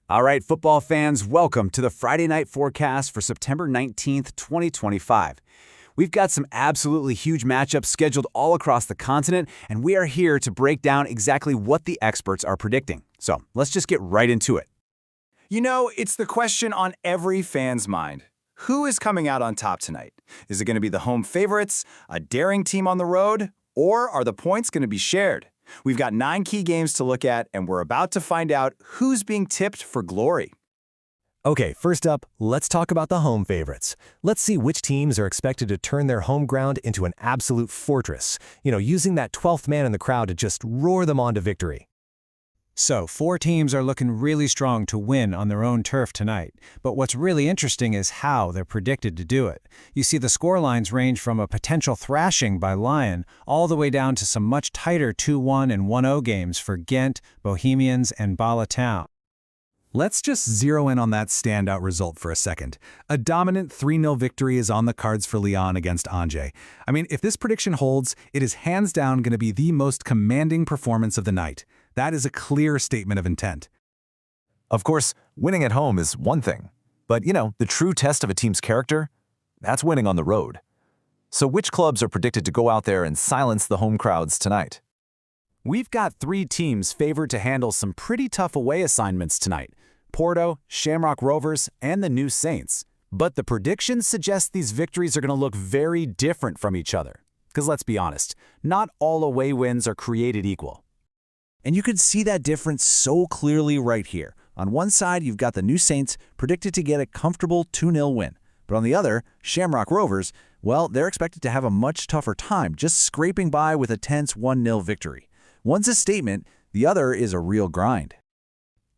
All right, football fans, welcome to the Friday night forecast for September 19th, 2025. We've got some absolutely huge matchups scheduled all across the continent, and we are here to break down exactly what the experts are predicting. So let's just get right into it. You know, it's the question on every fan's mind. Who is coming out on top tonight? Is it going to be the home favorites, a daring team on the road, or are the points going to be shared? We've got 9 key games to look at, and we're about to find out who's being tipped for glory. Okay, first up, let's talk about the home favorites. Let's see which teams are expected to turn their home ground into an absolute fortress, using that 12th man in the crowd to just roar them on to victory. So, 4 teams are looking really strong to win on their own turf tonight. But what's really interesting is how they're predicted to do it. You see, the scorelines range from a potential thrashing by Lyon all the way down to some much tighter 2-1 and 1-0 games for Gent, Bohemians, and Bala Town. Let's just zero in on that standout result for a second. A dominant 3-0 victory is on the cards for Lyon against Angers. I mean, if this prediction holds, it is hands down going to be the most commanding performance of the night. That is a clear statement of intent. Of course, winning at home is one thing, but the true test of a team's character, that's winning on the road. So which clubs are predicted to go out there and silence the home crowds tonight? We've got 3 teams favored to handle some pretty tough away assignments tonight: Porto, Shamrock Rovers, and the New Saints. But the predictions suggest these victories are going to look very different from each other. Because let's be honest, not all away wins are created equal. And you can see that difference so clearly right here. On one side, you've got the New Saints predicted to get a comfortable 2-0 win. But on the other, Shamrock Rovers, well, they're expected to have a much tougher time, just scraping by with a tense 1-0 victory. One's a statement, the other is a real grind.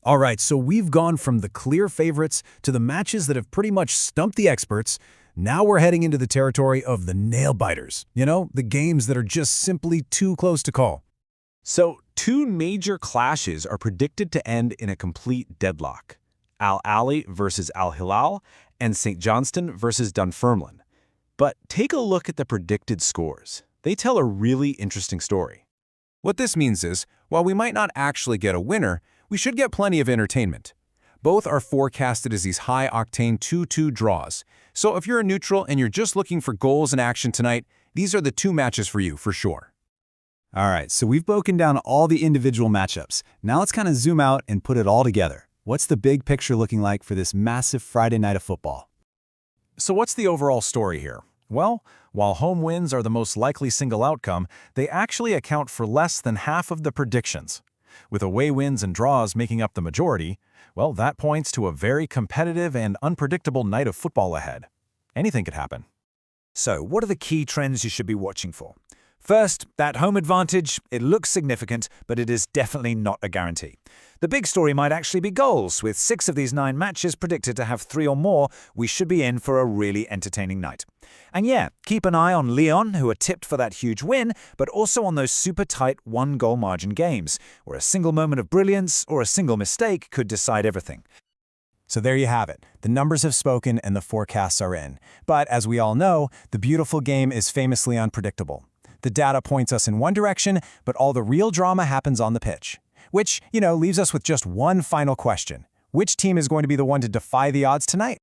All right, so we've gone from the clear favorites to the matches that have pretty much stumped the experts. Now we're heading into the territory of the nail-biters. The games that are just simply too close to call. So, 2 major clashes are predicted to end in a complete deadlock: Ahli versus Hilal and St. Johnstone versus Dunfermline. But take a look at the predicted scores. They tell a really interesting story. What this means is, while we might not actually get a winner, we should get plenty of entertainment. Both are forecasted as these high-octane 2-2 draws. So if you're a neutral and you're just looking for goals and action tonight, these are the 2 matches for you, for sure. All right, so we've broken down all the individual matchups. Now let's kind of zoom out and put it all together. What's the big picture looking like for this massive Friday night of football? So what's the overall story here? Well, while home wins are the most likely single outcome, they actually account for less than half of the predictions. With away wins and draws making up the majority, well, that points to a very competitive and unpredictable night of football ahead. Anything could happen. So, what are the key trends you should be watching for? First, that home advantage. It looks significant, but it is definitely not a guarantee. The big story might actually be goals. With 6 of these 9 matches predicted to have 3 or more, we should be in for a really entertaining night. And yeah, keep an eye on Lyon, who are tipped for that huge win, but also on those super tight 1-goal margin games, where a single moment of brilliance or a single mistake could decide everything. So there you have it. The numbers have spoken and the forecasts are in. But as we all know, the beautiful game is famously unpredictable. The data points us in one direction, but all the real drama happens on the pitch. Which, leaves us with just one final question. Which team is going to be the one to defy the odds tonight?